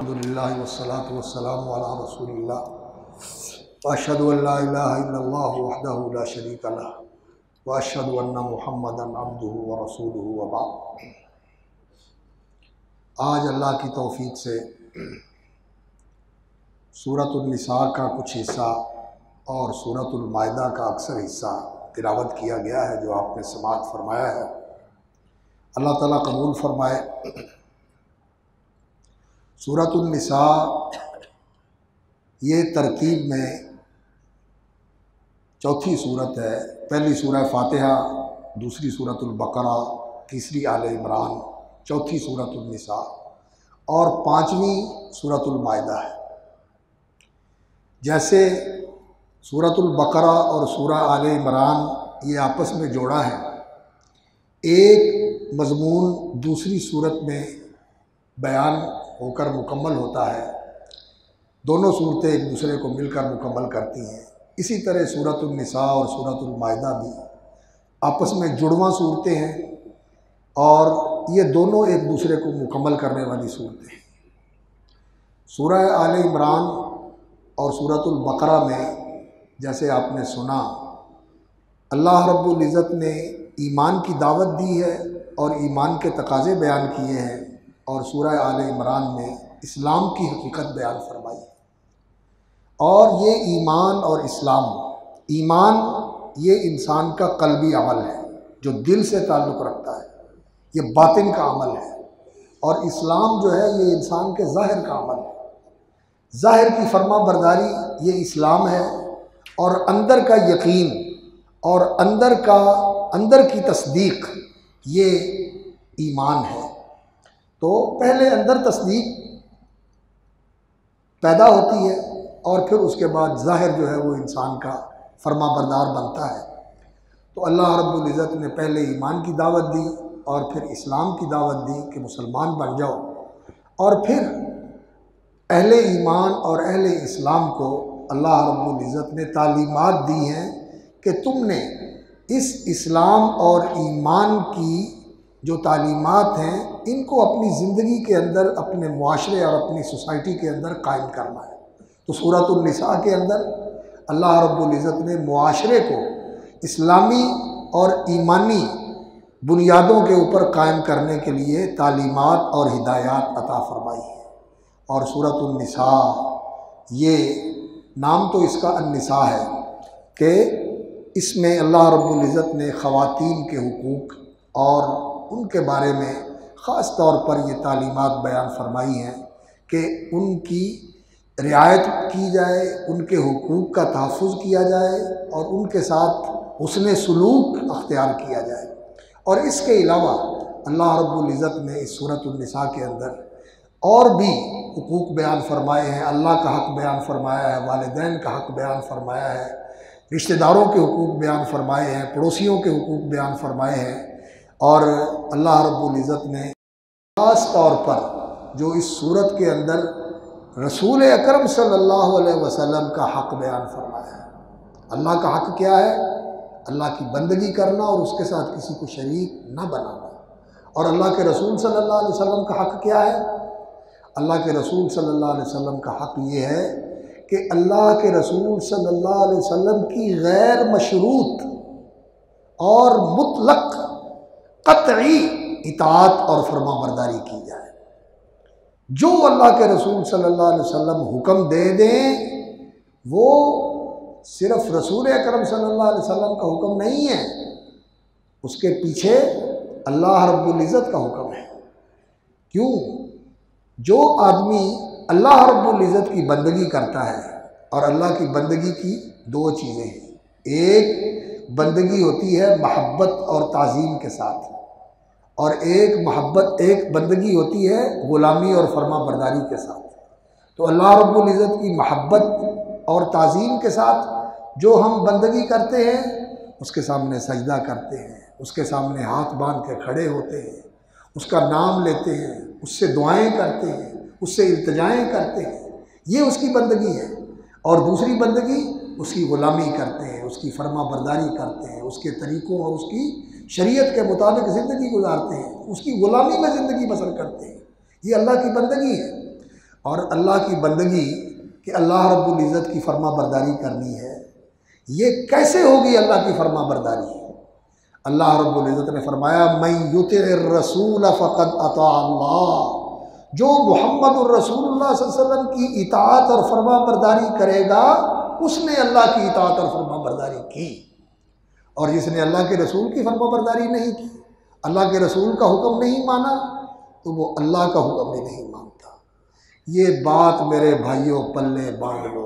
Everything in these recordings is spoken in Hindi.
अल्हम्दुलिल्लाह वस्सलातु वस्सलामु अला रसूलिल्लाह व अशहदु अन ला इलाहा इल्लल्लाह वहदहु ला शरीका लह व अशहदु अन्ना मुहम्मदन अब्दुहु व रसूलुहु व बाद। आज अल्लाह की तौफीक से सूरह निसा का कुछ हिस्सा और सूरह माइदा का अक्सर हिस्सा तिलावत किया गया है, जो आपने समाअत फरमाया है। अल्लाह ताला कबूल फरमाए। सूरह निसा ये तरतीब में चौथी सूरत है। पहली सूरह फातिहा, दूसरी सूरह बकरा, तीसरी आले इमरान, चौथी सूरह निसा और पांचवी सूरह माइदा है। जैसे सूरह बकरा और सूरह आले इमरान ये आपस में जोड़ा है, एक मज़मून दूसरी सूरत में बयान होकर मुकम्मल होता है। दोनों सूरतें एक दूसरे को मिलकर मुकम्मल करती हैं। इसी तरह सूरह निसा और सूरह माइदा भी आपस में जुड़वां सूरतें हैं और ये दोनों एक दूसरे को मुकम्मल करने वाली सूरतें हैं। सूरह आले इमरान और सूरह बकरा में जैसे आपने सुना, अल्लाह रब्बुल इज़्ज़त ने ईमान की दावत दी है और ईमान के तकाज़े बयान किए हैं, और सूरह आले इमरान में इस्लाम की हकीकत बयान फरमाई। और ये ईमान और इस्लाम, ईमान ये इंसान का कल्बी अमल है जो दिल से ताल्लुक़ रखता है, ये बातिन का अमल है। और इस्लाम जो है ये इंसान के ज़ाहिर का अमल है। ज़ाहिर की फरमा बरदारी ये इस्लाम है, और अंदर का यकीन और अंदर की तस्दीक ये ईमान है। तो पहले अंदर तस्दीक पैदा होती है और फिर उसके बाद ज़ाहिर जो है वो इंसान का फरमा बरदार बनता है। तो अल्लाह रब्बुल इज़्ज़त ने पहले ईमान की दावत दी और फिर इस्लाम की दावत दी कि मुसलमान बन जाओ, और फिर अहले ईमान और अहले इस्लाम को अल्लाह रब्बुल इज़्ज़त ने तालीमात दी हैं कि तुमने इस इस्लाम और ईमान की जो तालीमात हैं इनको अपनी ज़िंदगी के अंदर, अपने मुआशरे और अपनी सोसाइटी के अंदर कायम करना है। तो सूरह निसा के अंदर अल्लाह रब्बुल इज़्ज़त ने मुआशरे को इस्लामी और ईमानी बुनियादों के ऊपर कायम करने के लिए तालीमात और हिदायत अता फरमाई है। और सूरह निसा, ये नाम तो इसका अन्निसा है कि इसमें अल्लाह रब्बुल इज़्ज़त ने ख़वातीन के हुकूक़ और उनके बारे में ख़ास तौर पर ये तालीमात बयान फरमाई हैं कि उनकी रियायत की जाए, उनके हुकूक़ का तहफ़्फ़ुज़ किया जाए और उनके साथ हुस्न सलूक अख्तियार किया जाए। और इसके अलावा अल्लाह रब्बुल इज़्ज़त ने इस सूरह निसा के अंदर और भी हुकूक़ बयान फरमाए हैं। अल्लाह का हक़ बयान फरमाया है, वालिदैन का हक़ बयान फरमाया है, रिश्तेदारों के हुकूक़ बयान फरमाए हैं, पड़ोसियों के हुकूक़ बयान फरमाए हैं। और अल्लाह रब्बुल इज़्ज़त ने ख़ास तौर पर जो इस सूरत के अंदर रसूल अकरम सल्लल्लाहु अलैहि वसल्लम का हक़ बयान फरमाया है। अल्लाह का हक़ क्या है? अल्लाह की बंदगी करना और उसके साथ किसी को शरीक न बनाना। और अल्लाह के रसूल सल्लल्लाहु अलैहि वसल्लम का हक़ क्या है? अल्लाह के रसूल सल्लल्लाहु अलैहि वसल्लम का हक़ ये है कि अल्लाह के रसूल सल्लल्लाहु अलैहि वसल्लम की गैर मशरूत और मुतलक क़त्ई इताअत और फरमा बरदारी की जाए। जो अल्लाह के रसूल सल्लल्लाहु अलैहि वसल्लम हुक्म दे दें वो सिर्फ़ रसूल अकरम सल्लल्लाहु अलैहि वसल्लम का हुक्म नहीं है, उसके पीछे अल्लाह रब्बुल इज़्ज़त का हुक्म है। क्यों? जो आदमी अल्लाह रब्बुल इज़्ज़त की बंदगी करता है, और अल्लाह की बंदगी की दो चीज़ें हैं। एक बंदगी होती है महब्बत और ताज़ीम के साथ, और एक बंदगी होती है ग़ुलामी और फरमा बरदारी के साथ। तो अल्लाह रब्बुल इज़्ज़त की महब्बत और ताज़ीम के साथ जो हम बंदगी करते हैं, उसके सामने सजदा करते हैं, उसके सामने हाथ बांध के खड़े होते हैं, उसका नाम लेते हैं, उससे दुआएं करते हैं, उससे इल्तिजाएं करते हैं, ये उसकी बंदगी है। और दूसरी बंदगी उसकी ग़ुलामी करते हैं, उसकी फर्मा बरदारी करते हैं, उसके तरीक़ों और उसकी शरीयत के मुताबिक ज़िंदगी गुजारते हैं, उसकी ग़ुलामी में ज़िंदगी बसर करते हैं। ये अल्लाह की बंदगी है। और अल्लाह की बंदगी कि अल्लाह रब्बुल इज़्ज़त की फर्मा बरदारी करनी है, ये कैसे होगी अल्लाह की फर्मा बरदारी? अल्लाह रब्बुल इज़्ज़त ने फरमाया मन युतिइर रसूल फ़क़द अता अल्लाह, जो मुहम्मदुर रसूलुल्लाह सल्लल्लाहु अलैहि वसल्लम की इताअत और फर्मा बरदारी करेगा उसने अल्लाह की इताअत और फर्मा बरदारी की। और जिसने अल्लाह के रसूल की फर्मा बरदारी नहीं की, अल्लाह के रसूल का हुक्म नहीं माना, तो वो अल्लाह का हुक्म भी नहीं मानता। ये बात मेरे भाइयों पल्ले बांध लो।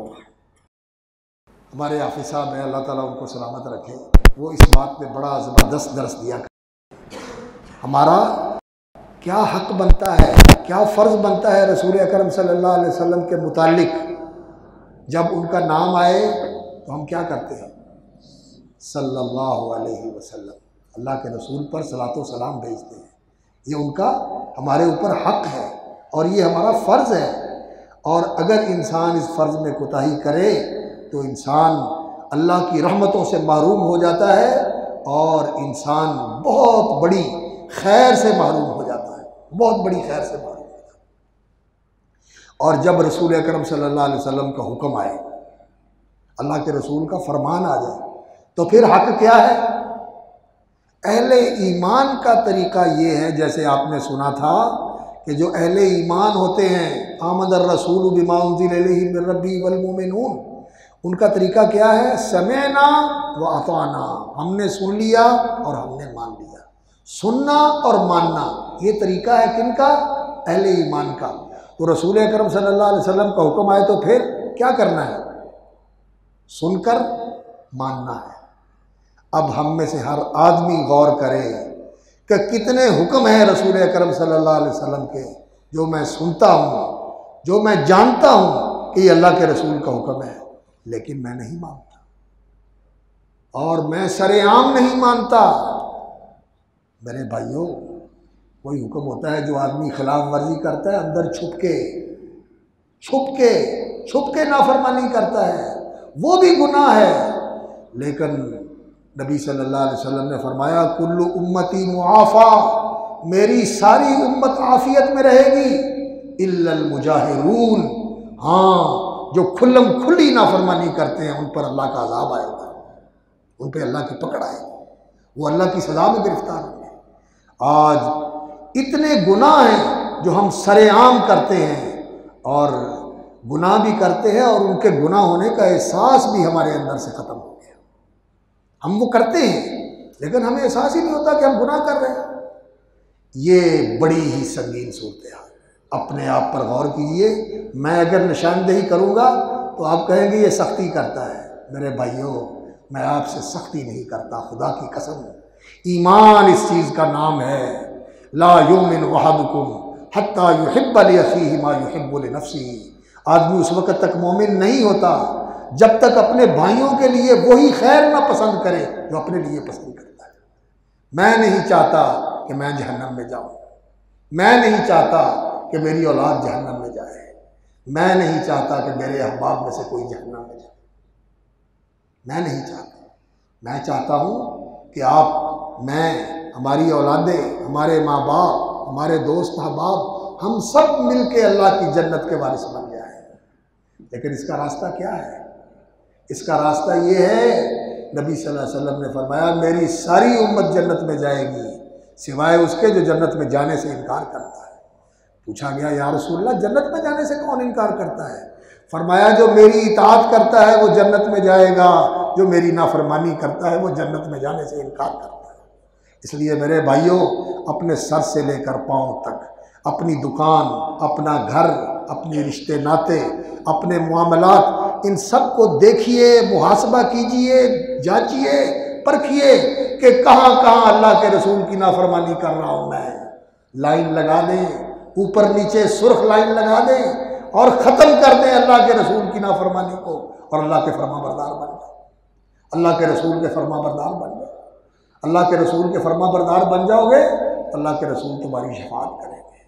हमारे हाफिज साहब हैं, अल्लाह ताला उनको सलामत रखे, वो इस बात पे बड़ा ज़बरदस्त दर्स दिया। हमारा क्या हक बनता है, क्या फ़र्ज़ बनता है रसूल अकरम सल्लल्लाहु अलैहि वसल्लम के मुतालिक। जब उनका नाम आए तो हम क्या करते हैं? सल्लल्लाहु अलैहि वसल्लम, अल्लाह के रसूल पर सलातो सलाम भेजते हैं। ये उनका हमारे ऊपर हक है और ये हमारा फ़र्ज़ है। और अगर इंसान इस फ़र्ज़ में कोताही करे तो इंसान अल्लाह की रहमतों से महरूम हो जाता है और इंसान बहुत बड़ी खैर से महरूम हो जाता है, बहुत बड़ी खैर से महरूम हो जाता है। और जब रसूल अकरम सल्लल्लाहु अलैहि वसल्लम का हुक्म आए, अल्लाह के रसूल का फरमान आ जाए, तो फिर हक क्या है? अहले ईमान का तरीका ये है, जैसे आपने सुना था कि जो अहले ईमान होते हैं, आमदर रसूल बिमा उन्ज़िला इलैहि मिन रब्बिही वल मुमिनून, उनका तरीका क्या है? समेना व अताना, हमने सुन लिया और हमने मान लिया। सुनना और मानना ये तरीका है किनका? अहले ईमान का। तो रसूल अकरम सल्लल्लाहु अलैहि वसल्लम का हुक्म आए तो फिर क्या करना है? सुनकर मानना है। अब हम में से हर आदमी गौर करे कि कितने हुक्म हैं रसूल अकरम सल्लल्लाहु अलैहि वसल्लम के जो मैं सुनता हूँ, जो मैं जानता हूँ कि ये अल्लाह के रसूल का हुक्म है, लेकिन मैं नहीं मानता और मैं सरेआम नहीं मानता। मेरे भाइयों, कोई हुक्म होता है जो आदमी खिलाफ वर्जी करता है, अंदर छुप के नाफरमानी करता है, वो भी गुनाह है। लेकिन नबी सल्लल्लाहु अलैहि वसल्लम ने फरमाया कुल्लु उम्मती मुआफ़ा, मेरी सारी उम्मत आफियत में रहेगी, इल्लल मुजाहिरून, हाँ जो खुल्लम खुल्ली नाफरमानी करते हैं उन पर अल्लाह का अज़ाब आएगा, उन पर अल्लाह की पकड़ आएगी, वो अल्लाह की सज़ा में गिरफ्तार होंगे। आज इतने गुनाह हैं जो हम सरेआम करते हैं और गुनाह भी करते हैं और उनके गुनाह होने का एहसास भी हमारे अंदर से ख़त्म हो गया। हम वो करते हैं लेकिन हमें एहसास ही नहीं होता कि हम गुनाह कर रहे हैं। ये बड़ी ही संगीन सूरत हाल है। अपने आप पर गौर कीजिए। मैं अगर निशानदेही करूँगा तो आप कहेंगे ये सख्ती करता है। मेरे भाइयों, मैं आपसे सख्ती नहीं करता, खुदा की कसम। ईमान इस चीज़ का नाम है, ला युमिन वहदुकुम हत्ता युहिब्बा लिअखीहि मा युहिब्बु लिनफ्सिही। आदमी उस वक़्त तक मोमिन नहीं होता जब तक अपने भाइयों के लिए वही खैर ना पसंद करे जो अपने लिए पसंद करता है। मैं नहीं चाहता कि मैं जहन्नम में जाऊँ, मैं नहीं चाहता कि मेरी औलाद जहन्नम में जाए, मैं नहीं चाहता कि मेरे अहबाब में से कोई जहन्नम में जाए, मैं नहीं चाहता। मैं चाहता हूँ कि आप, मैं, हमारी औलादें, हमारे माँ बाप, हमारे दोस्त अहबाब, हम सब मिल के अल्लाह की जन्नत के वारिस बन जाए। लेकिन इसका रास्ता क्या है? इसका रास्ता ये है, नबी सल्लल्लाहु अलैहि वसल्लम ने फरमाया मेरी सारी उम्मत जन्नत में जाएगी सिवाय उसके जो जन्नत में जाने से इनकार करता है। पूछा गया या रसूलल्लाह, जन्नत में जाने से कौन इनकार करता है? फरमाया जो मेरी इताअत करता है वो जन्नत में जाएगा, जो मेरी नाफरमानी करता है वो जन्नत में जाने से इनकार करता है। इसलिए मेरे भाइयों, अपने सर से लेकर पाँव तक, अपनी दुकान, अपना घर, अपने रिश्ते नाते, अपने मामलात, इन सब को देखिए, मुहासबा कीजिए, जांचिए, परखिए कि कहाँ कहाँ अल्लाह के रसूल की नाफरमानी कर रहा हूँ मैं। लाइन लगा दें, ऊपर नीचे सुर्ख लाइन लगा दें और ख़त्म कर दें अल्लाह के रसूल की नाफरमानी को और अल्लाह के फरमाबरदार बन जाए। अल्लाह के रसूल के फरमाबरदार बन जाए। अल्लाह के रसूल के फरमाबरदार बन जाओगे तो अल्लाह के रसूल तुम्हारी शफाअत करेंगे।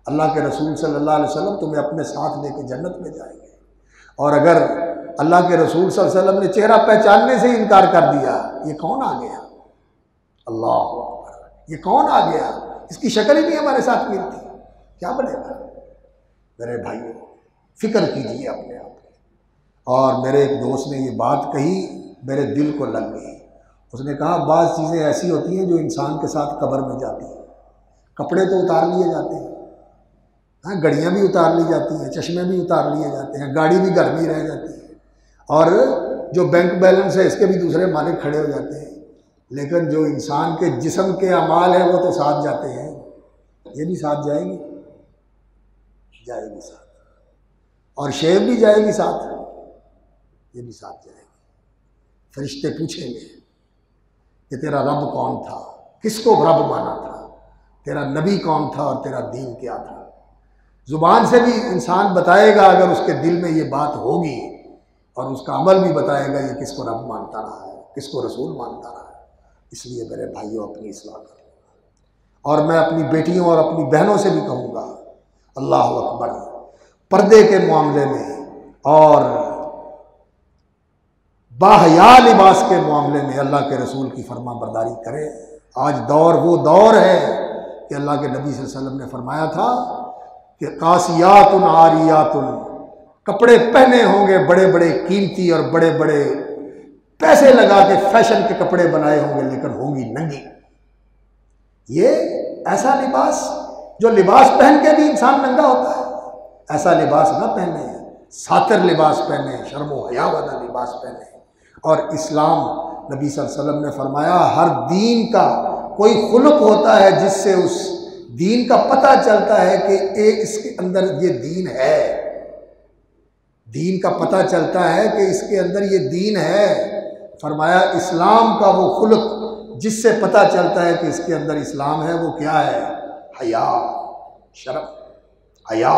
अल्लाह के रसूल सल्लल्लाहु अलैहि वसल्लम तुम्हें अपने साथ लेकर जन्नत में जाएंगे। और अगर अल्लाह के रसूल सल्लल्लाहु अलैहि वसल्लम ने चेहरा पहचानने से इनकार कर दिया। ये कौन आ गया? अल्लाह अकबर, ये कौन आ गया? इसकी शक्ल ही नहीं हमारे साथ मिलती, क्या बनेगा? मेरे भाइयों, फिक्र कीजिए अपने आप की। और मेरे एक दोस्त ने ये बात कही, मेरे दिल को लग गई। उसने कहा बाज़ चीज़ें ऐसी होती हैं जो इंसान के साथ कब्र में जाती हैं। कपड़े तो उतार लिए जाते हैं, हाँ, घड़ियाँ भी उतार ली जाती हैं, चश्मे भी उतार लिए जाते हैं, गाड़ी भी घर में ही रह जाती है, और जो बैंक बैलेंस है इसके भी दूसरे मालिक खड़े हो जाते हैं। लेकिन जो इंसान के जिस्म के अमाल है वो तो साथ जाते हैं। ये भी साथ जाएगी, जाएगी साथ, और शेर भी जाएगी साथ, ये भी साथ जाएगी। फरिश्ते पूछेंगे कि तेरा रब कौन था, किसको रब माना था, तेरा नबी कौन था और तेरा दीन क्या था। ज़ुबान से भी इंसान बताएगा अगर उसके दिल में ये बात होगी, और उसका अमल भी बताएगा ये किसको रब मानता रहा है, किसको रसूल मानता रहा है। इसलिए मेरे भाइयों अपनी इस्लाह करो। और मैं अपनी बेटियों और अपनी बहनों से भी कहूँगा, अल्लाह अकबर, पर्दे के मामले में और बाहया लिबास के मामले में अल्लाह के रसूल की फरमा बरदारी करें। आज दौर वो दौर है कि अल्लाह के नबी सल्लल्लाहु अलैहि वसल्लम ने फरमाया था कि कासियातुन आरियातुन, कपड़े पहने होंगे बड़े बड़े कीमती और बड़े बड़े पैसे लगा के फैशन के कपड़े बनाए होंगे, लेकिन होंगी नंगी। ये ऐसा लिबास, जो लिबास पहन के भी इंसान नंगा होता है, ऐसा लिबास ना पहने, सातिर लिबास पहने, शर्म व हया वाला लिबास पहने। और इस्लाम, नबी सल्लल्लाहु अलैहि वसल्लम ने फरमाया, हर दीन का कोई खुलक होता है जिससे उस दीन का पता चलता है कि इसके अंदर ये दीन है। दीन का पता चलता है कि इसके अंदर ये दीन है। फरमाया इस्लाम का वो खुलक जिससे पता चलता है कि इसके अंदर इस्लाम है, वो क्या है? हया, शर्म, हया।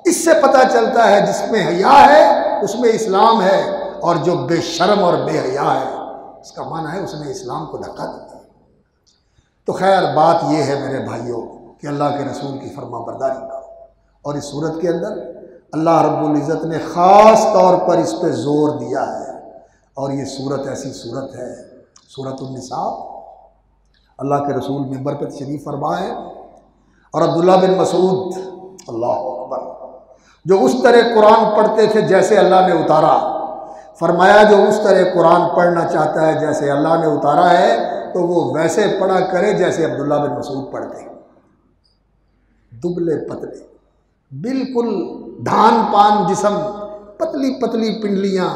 इससे पता चलता है जिसमें हया है उसमें इस्लाम है, और जो बेशर्म और बेहया है उसका माना है उसने इस्लाम को धक्का दिया। तो खैर बात यह है मेरे भाइयों कि अल्लाह के रसूल की फरमा बरदारी करो। और इस सूरत के अंदर अल्लाह रब्बुल इज़्ज़त ने ख़ास तौर पर इस पे ज़ोर दिया है। और ये सूरत ऐसी सूरत है, सूरत निसा। अल्लाह के रसूल मिंबर पर तशरीफ़ फरमा है, और अब्दुल्ला बिन मसूद, अल्लाह अकबर, जो उस तरह कुरान पढ़ते थे जैसे अल्लाह ने उतारा, फरमाया जो उस तरह कुरान पढ़ना चाहता है जैसे अल्लाह ने उतारा है, तो वो वैसे पढ़ा करे जैसे अब्दुल्ला बिन मसूद पढ़ते। दुबले पतले, बिल्कुल धान पान जिस्म, पतली पतली पिंडलियाँ।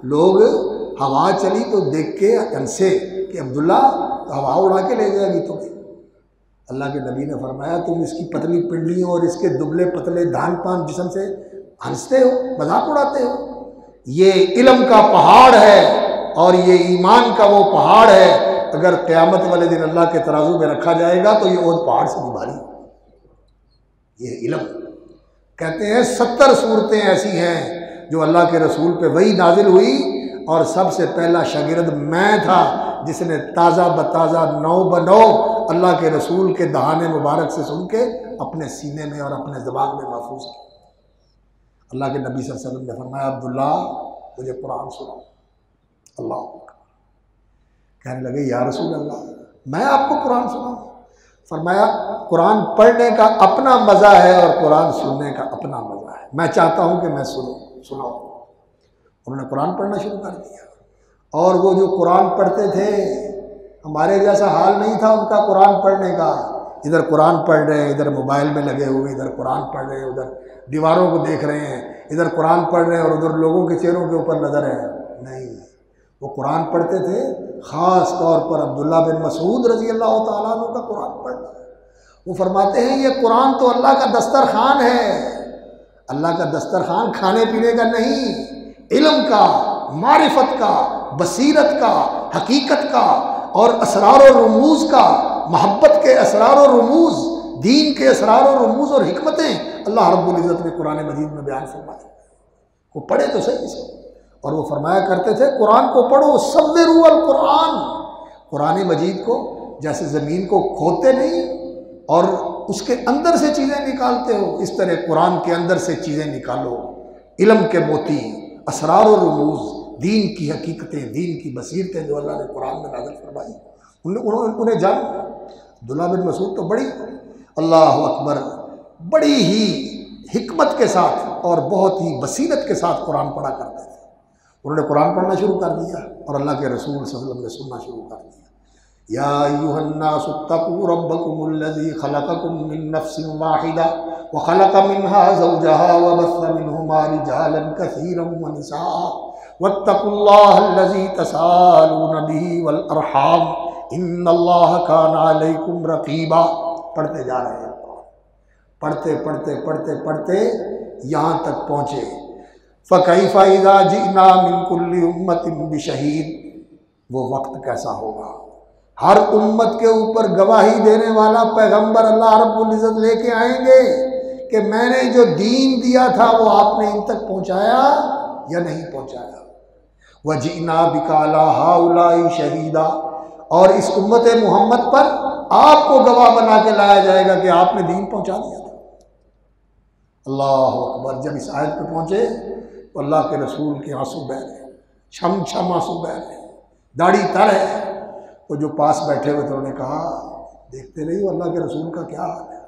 लोग हवा चली तो देख के हंसे कि अब्दुल्ला तो हवा उड़ा के ले जाएगी तुम्हें। अल्लाह के नबी ने फरमाया तुम इसकी पतली पिंडलियों और इसके दुबले पतले धान पान जिस्म से हंसते हो, मजाक उड़ाते हो। ये इल्म का पहाड़ है और ये ईमान का वो पहाड़ है, अगर क़यामत वाले दिन अल्लाह के तराजू में रखा जाएगा तो ये और पहाड़ से भी भारी। ये इल्म, कहते हैं 70 सूरतें ऐसी हैं जो अल्लाह के रसूल पे वही नाजिल हुई, और सबसे पहला शागिर्द मैं था जिसने ताज़ा बताज़ा 9 अल्लाह के रसूल के दहाने मुबारक से सुन के अपने सीने में और अपने ज़बान में महफूज किया। अल्लाह के नबी सल्लल्लाहु अलैहि वसल्लम ने फरमाया अब्दुल्ला मुझे कुरान सुनाओ। अल्लाह कहने लगे या रसूल अल्लाह मैं आपको कुरान सुनाऊँ? फरमाया कुरान पढ़ने का अपना मज़ा है और कुरान सुनने का अपना मज़ा है। मैं चाहता हूँ कि मैं सुनाऊँ। उन्होंने कुरान पढ़ना शुरू कर दिया, और वो जो कुरान पढ़ते थे हमारे जैसा हाल नहीं था उनका कुरान पढ़ने का। इधर कुरान पढ़ रहे हैं, इधर मोबाइल में लगे हुए, इधर कुरान पढ़ रहे हैं, उधर दीवारों को देख रहे हैं, इधर कुरान पढ़ रहे हैं और उधर लोगों के चेहरों के ऊपर नजर है। नहीं, वो कुरान पढ़ते थे। ख़ास तौर पर अब्दुल्ला बिन मसूद रज़ी अल्लाह तआला अन्हु का कुरान पढ़ना। वो फरमाते हैं ये कुरान तो अल्लाह का दस्तरखान है। अल्लाह का दस्तरखान खाने पीने का नहीं, इल्म का, मारिफत का, बसीरत का, हकीकत का और असरार और रमूज़ का, मोहब्बत के असरार और रमूज़, दीन के असरार और रमूज़ और हिकमतें अल्लाह रब्बुल इज़्ज़त ने कुरान मजीद में बयान फरमाई। वो पढ़े तो सही इसको। और वो फरमाया करते थे कुरान को पढ़ो, सव्विरू अल कुरान, कुरान मजीद को जैसे ज़मीन को खोदते नहीं और उसके अंदर से चीज़ें निकालते हो, इस तरह कुरान के अंदर से चीज़ें निकालो। इल्म के मोती, असरार और रमूज़, दीन की हकीकतें, दीन की बसीरतें जो अल्लाह ने कुरान में नाज़िल फरमाई, उन्हें जान। अब्दुल्लाह बिन मसूद तो बड़ी, अल्लाह अकबर, बड़ी ही हिकमत के साथ और बहुत ही बसीरत के साथ कुरान पढ़ा करते थे। उन्होंने कुरान पढ़ना शुरू कर दिया और अल्लाह के रसूल सल्लल्लाहु अलैहि वसल्लम ने सुनना शुरू कर दिया। या अय्युहन्नासु इत्तक़ू रब्बकुमुल्लज़ी खलक़कुम मिन नफ्सिन वाहिदा व खलक़ मिन्हा ज़ौजहा व बस्स मिन्हुमा रिजालन कसीरन व निसाअ वत्तक़ुल्लाहल्लज़ी तसाअलून बिही वल अरहाम इन्नल्लाहा काना अलैकुम रक़ीबा। पढ़ते जा रहे हैं, पढ़ते पढ़ते पढ़ते पढ़ते यहाँ तक पहुँचे। फ़कैफ़ इज़ा जिअना मिन कुल्लि उम्मतिन बिशहीद, वो वक्त कैसा होगा, हर उम्मत के ऊपर गवाही देने वाला पैगंबर अल्लाह रब्बुल इज़्ज़त लेके आएंगे कि मैंने जो दीन दिया था वो आपने इन तक पहुँचाया या नहीं पहुँचाया। वजिअना बिका अला हाउलाई शहीदा, और इस उम्मत मोहम्मद पर आपको गवाह बना के लाया जाएगा कि आपने दीन पहुँचा दिया था। अल्लाह अकबर। जब इस आयत पे पहुँचे तो अल्लाह के रसूल के आंसू बह रहे, छम छम आंसू बह रहे, दाढ़ी तर है। तो जो पास बैठे हुए थे उन्होंने कहा, देखते रहिए अल्लाह के रसूल का क्या हाल है।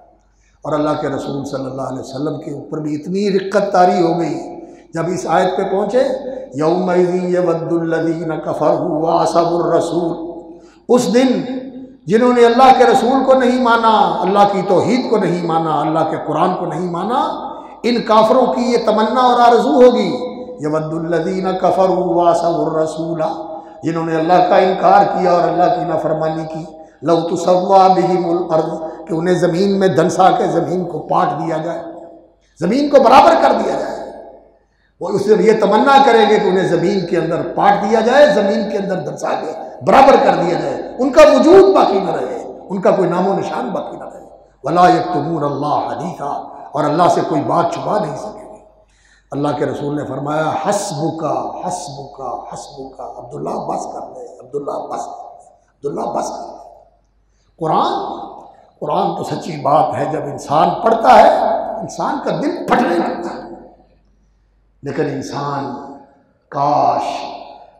और अल्लाह के रसूल सल्लल्लाहु अलैहि वसल्लम के ऊपर भी इतनी रिक्कत तारी हो गई। जब इस आयत पे पहुँचे, यौमइज़िन यवद्दुल्लज़ीना कफ़रू व असबुर रसूल, उस दिन जिन्होंने अल्लाह के रसूल को नहीं माना, अल्लाह की तौहीद को नहीं माना, अल्लाह के कुरान को नहीं माना, इन काफरों की ये तमन्ना और आरज़ू होगी। यवद्दुल्लज़ीना कफ़रू व असबुर रसूला, जिन्होंने अल्लाह का इनकार किया और अल्लाह की नाफरमानी की, लौ तुसव्वा बिहिमुल अर्ज़, कि उन्हें ज़मीन में धंसा के ज़मीन को पाट दिया जाए, ज़मीन को बराबर कर दिया जाए। वो उससे ये तमन्ना करेंगे कि उन्हें ज़मीन के अंदर पाट दिया जाए, ज़मीन के अंदर धंसा के बराबर कर दिया जाए, उनका वजूद बाकी न रहे, उनका कोई नामो निशान बाकी न रहे। वला यक्तुमून अल्लाह हदीसा, और अल्लाह से कोई बात छुपा नहीं सकेंगे। अल्लाह के रसूल ने फरमाया, हस्बुका हस्बुका हस्बुका, अब्दुल्ला बस कर ले, अब्दुल्ला बस कर ले, अब्दुल्ला बस कर ले। कुरान तो सच्ची बात है, जब इंसान पढ़ता है इंसान का दिल फटने लगता है। लेकिन इंसान, काश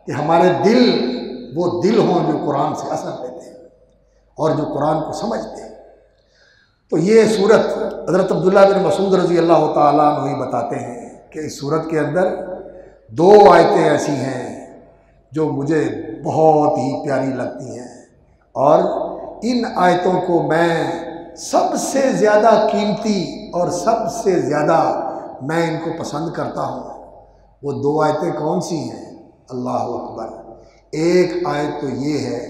कि हमारे दिल वो दिल हों जो कुरान से असर लेते हैं और जो कुरान को समझते हैं। तो ये सूरत हज़रत अब्दुल्लाह बिन मसूद रज़ी अल्लाह ताला अन्हु ही बताते हैं कि इस सूरत के अंदर 2 आयतें ऐसी हैं जो मुझे बहुत ही प्यारी लगती हैं, और इन आयतों को मैं सबसे ज़्यादा कीमती और सबसे ज़्यादा मैं इनको पसंद करता हूँ। वो 2 आयतें कौन सी हैं? अल्लाह अकबर। एक आयत तो ये है,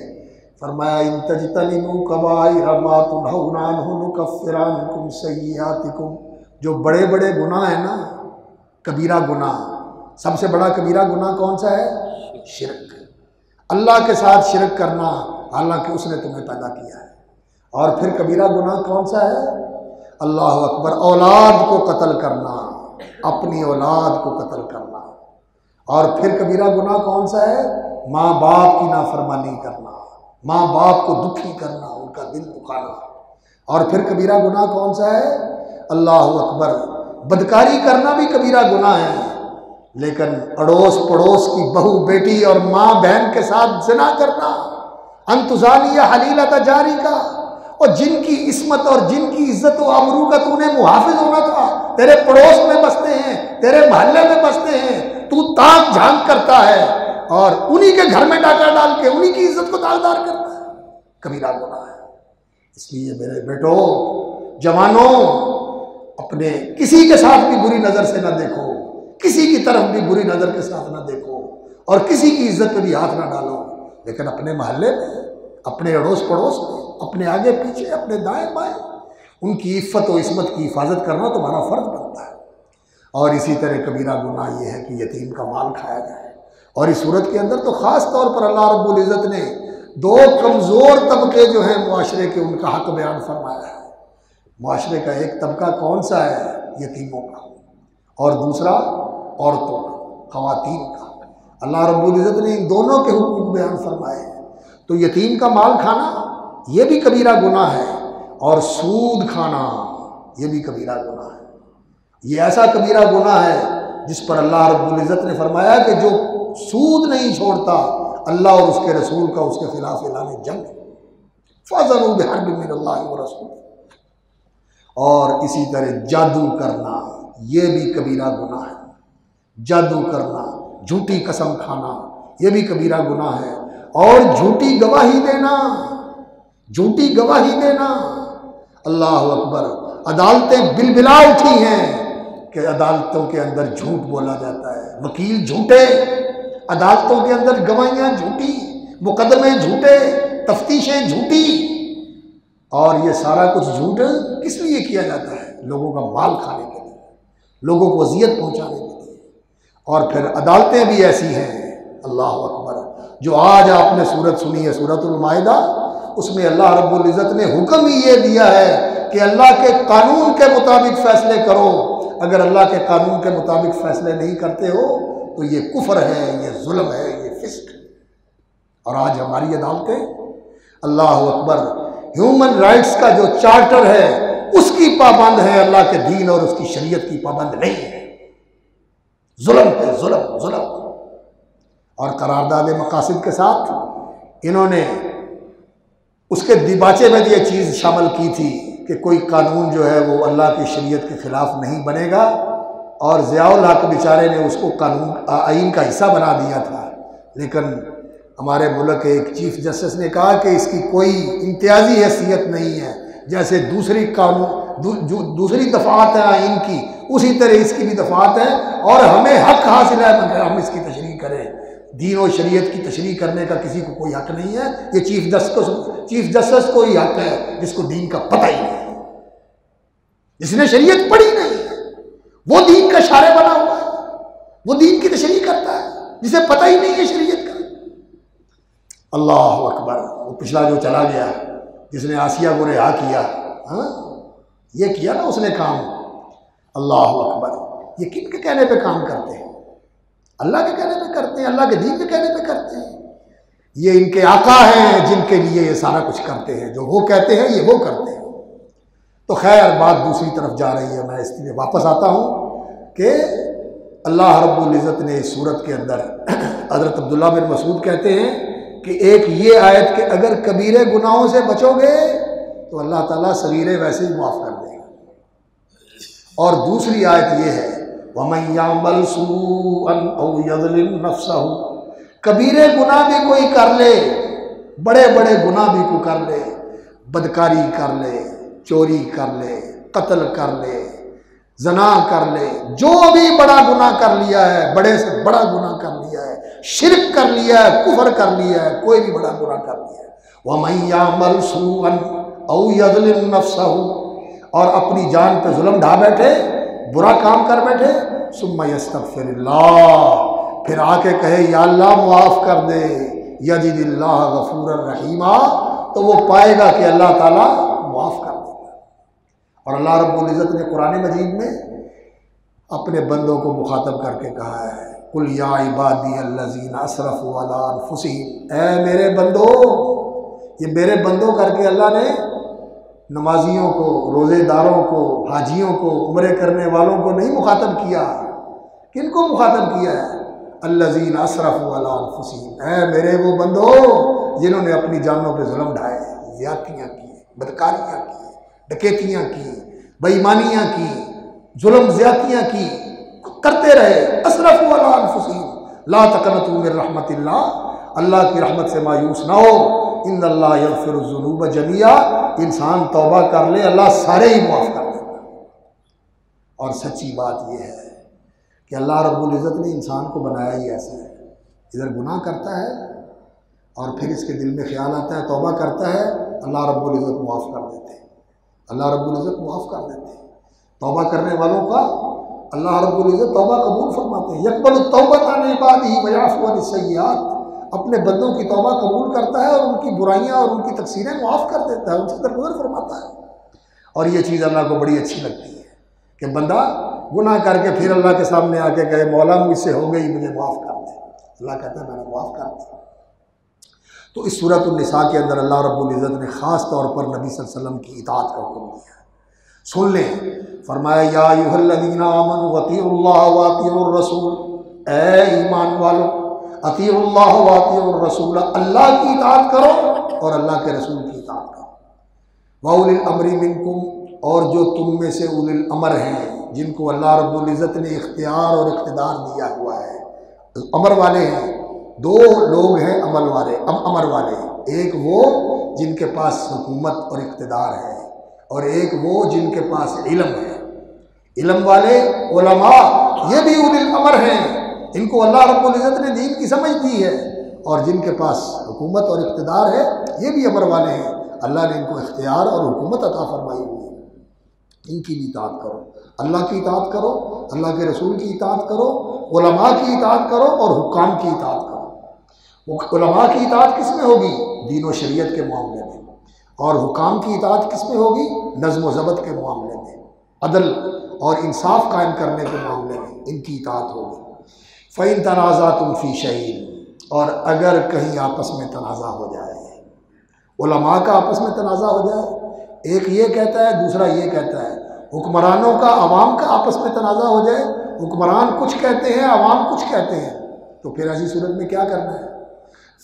फरमाया इन तजतनिबू कबाइर मा तुनहौना अन्हु नुकफ्फिर अन्कुम सय्यिआतिकुम। जो बड़े बड़े गुनाह हैं ना, कबीरा गुनाह, सबसे बड़ा कबीरा गुनाह कौन सा है? शिरक, अल्लाह के साथ शिरक करना, हालांकि उसने तुम्हें पैदा किया है। और फिर कबीरा गुनाह कौन सा है? अल्लाह अकबर, औलाद को कत्ल करना, अपनी औलाद को कत्ल करना। और फिर कबीरा गुनाह कौन सा है? माँ बाप की नाफरमानी करना, माँ बाप को दुखी करना, उनका दिल दुखाना। और फिर कबीरा गुनाह कौन सा है? अल्लाह अकबर, बदकारी करना भी कबीरा गुनाह है। लेकिन अड़ोस पड़ोस की बहू बेटी और माँ बहन के साथ ज़िना करना, अंतुजानिया हलीलता जारी का, और जिनकी इस्मत और जिनकी इज्जत व आबरू का तूने मुहाफिज होना था, तेरे पड़ोस में बसते हैं, तेरे मोहल्ले में बसते हैं, तू ताक झांक करता है और उन्हीं के घर में डाका डाल के उन्हीं की इज्जत को दागदार करता है, कबीरा गुनाह है। इसलिए मेरे बेटो, जवानों, अपने किसी के साथ भी बुरी नज़र से ना देखो, किसी की तरफ भी बुरी नज़र के साथ ना देखो, और किसी की इज्जत पे भी हाथ ना डालो। लेकिन अपने मोहल्ले में, अपने अड़ोस पड़ोस में, अपने आगे पीछे, अपने दाएं बाएं, उनकी इफ़्फ़त और इस्मत की हिफाजत करना तुम्हारा फ़र्ज बनता है। और इसी तरह कबीरा गुनाह ये है कि यतीम का माल खाया जाए। और इस सूरत के अंदर तो ख़ास तौर पर अल्लाह रब्बुल इज़्ज़त ने 2 कमज़ोर तबके जो हैं मुआशरे के, उनका हक़ बयान फरमाया है। मुआशरे का एक तबका कौन सा है? यतीमों का, और दूसरा औरतों का, ख़वातीन का। अल्लाह रब्बुल इज़्ज़त ने इन दोनों के हुक्म बयान फरमाए हैं। तो यतीम का माल खाना ये भी कबीरा गुनाह है, और सूद खाना ये भी कबीरा गुनाह है। ये ऐसा कबीरा गुनाह है जिस पर अल्लाह रब्बुल इज़्ज़त ने फरमाया कि जो सूद नहीं छोड़ता, अल्लाह और उसके रसूल का उसके खिलाफ ऐलान जंग, फ़ज़नु बिहर्बिन मिनल्लाहि व रसूल। और इसी तरह जादू करना, ये भी कबीरा गुनाह है। जादू करना, झूठी कसम खाना, ये भी कबीरा गुनाह है। और झूठी गवाही देना, झूठी गवाही देना, अल्लाह अकबर। अदालतें बिलबिला उठी हैं कि अदालतों के अंदर झूठ बोला जाता है, वकील झूठे, अदालतों के अंदर गवाहियां झूठी, मुकदमे झूठे, तफ्तीशें झूठी। और ये सारा कुछ झूठ किस लिए किया जाता है? लोगों का माल खाने के लिए, लोगों को अजियत पहुंचाने के लिए। और फिर अदालतें भी ऐसी हैं, अल्लाह अकबर, जो आज आपने सूरत सुनी है सूरतुल माइदा, उसमें अल्लाह रब्बुल इज़्ज़त ने हुक्म ही ये दिया है कि अल्लाह के कानून के मुताबिक फैसले करो। अगर अल्लाह के कानून के मुताबिक फैसले नहीं करते हो तो ये कुफ्र है, ये जुल्म है, ये फिस्क है। और आज हमारी अदालतें, अल्लाह अकबर, ह्यूमन राइट्स का जो चार्टर है उसकी पाबंद है, अल्लाह के दीन और उसकी शरीयत की पाबंद नहीं है। जुल्म है, जुल्म जुल्म। और करारदाद मकासिद के साथ इन्होंने उसके दिबाचे में ये चीज़ शामिल की थी कि कोई कानून जो है वो अल्लाह की शरीयत के ख़िलाफ़ नहीं बनेगा। और ज़ियाउल हक बेचारे ने उसको कानून आइन का हिस्सा बना दिया था। लेकिन हमारे मुल्क के एक चीफ जस्टिस ने कहा कि इसकी कोई इम्तियाजी हैसियत नहीं है, जैसे दूसरी कानून दूसरी दफ़ात है आइन की, उसी तरह इसकी भी दफ़ात है और हमें हक हासिल है मगर हम इसकी तशरीह करें। दीन और शरीयत की तशरीह करने का किसी को कोई हक नहीं है। ये चीफ जस्टिस को ही हक है जिसको दीन का पता ही नहीं, जिसने शरीयत पढ़ी नहीं है, वो दीन का शारे बना हुआ है, वो दीन की तशरीह करता है जिसे पता ही नहीं है शरीयत का। अल्लाह अकबर। वो पिछला जो चला गया, जिसने आसिया को रिहा किया, हाँ ये किया ना उसने काम। अल्लाह अकबर। ये किन के कहने पे काम करते हैं? अल्लाह के कहने पे करते हैं, अल्लाह के दीन के कहने पे करते हैं। ये इनके आका हैं जिनके लिए ये सारा कुछ करते हैं, जो वो कहते हैं ये वो करते हैं। तो खैर बात दूसरी तरफ जा रही है। मैं इसलिए वापस आता हूँ कि अल्लाह रब्बुल इज़्ज़त ने इस सूरत के अंदर हज़रत अब्दुल्ला बिन मसूद कहते हैं कि एक ये आयत कि अगर कबीरे गुनाहों से बचोगे तो अल्लाह ताला सगीरे वैसे ही माफ़ कर देगा। और दूसरी आयत ये है वमन यामल सूअन औ यज़लिम नफ्सहु, कबीरे गुनाह भी कोई कर ले, बड़े बड़े गुनाह भी कोई कर ले, बदकारी कर ले, चोरी कर ले, कत्ल कर ले, जना कर ले, जो भी बड़ा गुनाह कर लिया है, बड़े से बड़ा गुनाह कर लिया है, शिर्क कर लिया है, कुफर कर लिया है, कोई भी बड़ा गुनाह कर लिया है, वमन यामल सूअन औ यज़लिम नफ्सहु, और अपनी जान पे जुल्म ढा बैठे, बुरा काम कर बैठे, सुम्मा यस्तगफिरुल्लाह, फिर आके कहे या अल्लाह मुआफ़ कर दे, यजिदिल्लाह गफूरर रहीमा, तो वो पाएगा कि अल्लाह ताला मुआफ़ कर देगा। और अल्लाह रब्बुल इज़्ज़त ने कुरान मजीद में अपने बंदों को मुखातब करके कहा है, कुल या इबादी अल्लज़ीना असरफ़ू अला अनफुसिहिम, ऐ मेरे बंदो, ये मेरे बंदों करके अल्लाह ने नमाजियों को, रोज़ेदारों को, हाजियों को, उम्रे करने वालों को नहीं मुखातब किया। किनको मुखातब किया है? अल्लज़ीना असरफ़ू अला अनफुसिहिम, ऐ मेरे वो बंदो जिन्होंने अपनी जानों पे जुल्म ढाए, ज़्यादतियाँ की, बदकारियाँ की, डकैतियाँ की, बेईमानियाँ की, जुल्म ज़्यादतियाँ की, करते रहे। असरफ़ू अला अनफुसिहिम ला तक़नतू मिन रहमतिल्लाह, अल्लाह की रहमत से मायूस ना हो, इन्नल्लाह यग़फ़िरुज़्ज़ुनूब जमीआ, इंसान तौबा कर ले अल्लाह सारे ही मुआफ़ कर देगा। और सच्ची बात यह है कि अल्लाह रब्बुल इज़्ज़त ने इंसान को बनाया ही ऐसा है, इधर गुनाह करता है और फिर इसके दिल में ख्याल आता है, तौबा करता है, अल्लाह रब्बुल इज़्ज़त मुआफ़ कर देते हैं, अल्लाह रब्बुल इज़्ज़त मुआफ़ कर देते हैं। तौबा करने वालों का अल्लाह रब्बुल इज़्ज़त तौबा कबूल फरमाते हैं। यक़बलु तौबत अन इबादिही व यअफ़ू अन सय्यिआत, अपने बंदों की तौबा कबूल करता है और उनकी बुराइयां और उनकी तक़सीरें मुआफ़ कर देता है, उनसे दरगुज़र फरमाता है। और ये चीज़ अल्लाह को बड़ी अच्छी लगती है कि बंदा गुनाह करके फिर अल्लाह के सामने आके कहे मौला मुझसे हो गई, मुझे माफ़ कर दे। अल्लाह कहता है मैंने माफ़ कर दिया। तो इस सूरह निसा के अंदर अल्लाह रब्बुल इज़्ज़त ने ख़ास तौर पर नबी सल्लल्लाहु अलैहि वसल्लम की इताअत का हुक्म दिया। सुन लें। फरमाया या अय्युहल्लज़ीना आमनू अतीउल्लाह व अतीउर रसूल, ए ईमान वालों, अतीउल्लाह व अतीउर रसूल, अल्लाह की इताअत करो और अल्लाह के रसूल की इताअत करो। व उलिल अम्रि मिनकुम, और जो तुम में से उलिल अमर हैं, जिनको अल्लाह रब्बुल इज़्ज़त ने इख्तियार और इक़्तिदार दिया हुआ है। अमर वाले हैं, दो लोग हैं अमल वाले, अमर वाले, एक वो जिनके पास हुकूमत और इक़्तिदार है और एक वो जिनके पास इल्म है। इल्म वाले उलमा ये भी उलिल अमर हैं, इनको अल्लाह रब्बुल इज़्ज़त ने दीन की समझ दी है, और जिनके पास हुकूमत और इक़्तिदार है ये भी अमर वाले हैं। अल्लाह ने इनको इख्तियार और हुकूमत अता फरमाई हुई है, इनकी भी इताअत करो। अल्लाह की इताअत करो, अल्लाह के रसूल की इताअत करो, उलमा की इताअत करो और हुक्काम की इताअत करो। उलमा की इताअत किस में होगी? दीन व शरीयत के मामले में, और हुक्काम की इताअत किस में होगी? नज़्म व ज़ब्त के मामले में, अदल और इंसाफ कायम करने के मामले में इनकी इताअत होगी। फ़इन तनाज़अतुम फ़ी शैइन, और अगर कहीं आपस में तनाज़ा हो जाए, उलमा का आपस में तनाज़ा हो जाए, एक ये कहता है दूसरा ये कहता है, हुक्मरानों का अवाम का आपस में तनाज़ा हो जाए, हुक्मरान कुछ कहते हैं अवाम कुछ कहते हैं, तो फिर ऐसी सूरत में क्या करना है?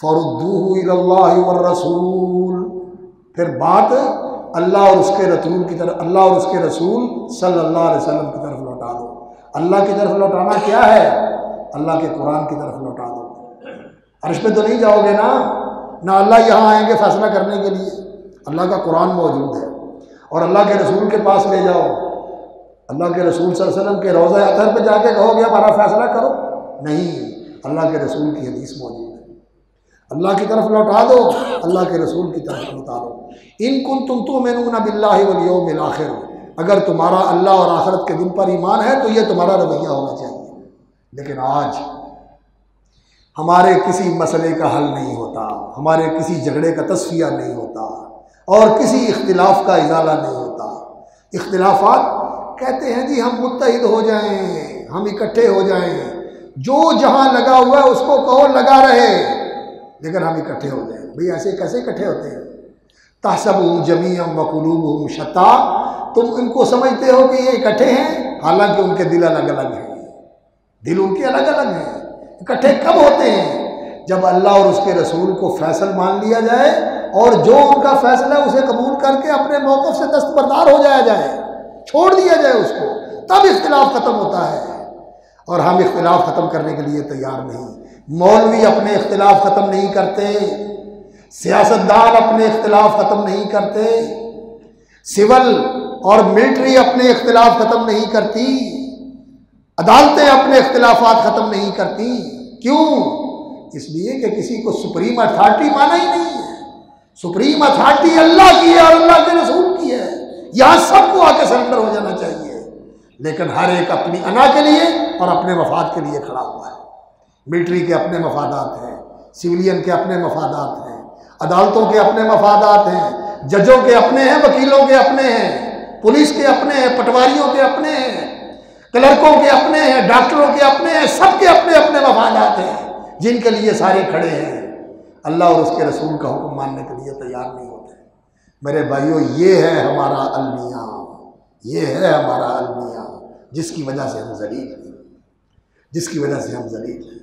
फरुद्दूहु इलल्लाहि वर रसूल, फिर बात अल्लाह और उसके रसूल की तरफ, अल्लाह और उसके रसूल सल्लल्लाहु अलैहि वसल्लम की तरफ लौटा दो। अल्लाह की तरफ लौटाना क्या है? अल्लाह के कुरान की तरफ लौटा दो। अर्श पे तो नहीं जाओगे ना, ना अल्लाह यहाँ आएंगे फैसला करने के लिए, अल्लाह का कुरान मौजूद है। और अल्लाह के रसूल के पास ले जाओ, अल्लाह के रसूल सल्लल्लाहु अलैहि वसल्लम के रोज़ा अतर पे जाके कहोगे हमारा फैसला करो, नहीं, अल्लाह के रसूल की हदीस मौजूद है। अल्लाह की तरफ लौटा दो, अल्लाह के रसूल की तरफ लौटा दो। इन कुंतुम तुमिनूना बिल्लाहि वल यौमिल आखिर, अगर तुम्हारा अल्लाह और आखिरत के दिन पर ईमान है तो ये तुम्हारा रवैया होना चाहिए। लेकिन आज हमारे किसी मसले का हल नहीं होता, हमारे किसी झगड़े का तस्फिया नहीं होता और किसी इख्तिलाफ का इजाला नहीं होता। इख्तिलाफात कहते हैं जी हम मुत्तहिद हो जाएं, हम इकट्ठे हो जाएं, जो जहां लगा हुआ है उसको कहो लगा रहे, लेकिन हम इकट्ठे हो जाएं। भाई ऐसे कैसे इकट्ठे होते हैं? तहसबुहुम जमीअन व कुलूबुहुम शत्ता, तुम इनको समझते हो कि ये इकट्ठे हैं, हालांकि उनके दिल अलग अलग हैं, दिल उनके अलग अलग हैं। इकट्ठे कब होते हैं? जब अल्लाह और उसके रसूल को फैसल मान लिया जाए और जो उनका फैसला है उसे कबूल करके अपने मौक़िफ़ से दस्तबरदार हो जाया जाए, छोड़ दिया जाए उसको, तब इख्तिलाफ ख़त्म होता है। और हम इख्तिलाफ ख़त्म करने के लिए तैयार नहीं। मौलवी अपने इख्तिलाफ ख़त्म नहीं करते, सियासतदान अपने इख्तिलाफ ख़त्म नहीं करते, सिविल और मिलिट्री अपने इख्तिलाफ ख़त्म नहीं करती, अदालतें अपने इख्तिलाफात ख़त्म नहीं करती। क्यों? इसलिए कि किसी को सुप्रीम अथॉरिटी माना ही नहीं है। सुप्रीम अथॉरिटी अल्लाह की है और अल्लाह के रसूल की है, यहाँ सबको आके सरेंडर हो जाना चाहिए। लेकिन हर एक अपनी अना के लिए और अपने मफाद के लिए खड़ा हुआ है। मिलिट्री के अपने मफादात हैं, सिविलियन के अपने मफादात हैं, अदालतों के अपने मफादात हैं, जजों के अपने हैं, वकीलों के अपने हैं, पुलिस के अपने हैं, पटवारियों के अपने हैं, क्लर्कों के अपने हैं, डॉक्टरों के अपने हैं, सबके अपने अपने मफादात हैं जिनके लिए सारे खड़े हैं। अल्लाह और उसके रसूल का हुक्म मानने के लिए तैयार नहीं होते। मेरे भाइयों, ये है हमारा अलमिया, ये है हमारा अलमिया, जिसकी वजह से हम ज़लील हैं, जिसकी वजह से हम ज़लील हैं।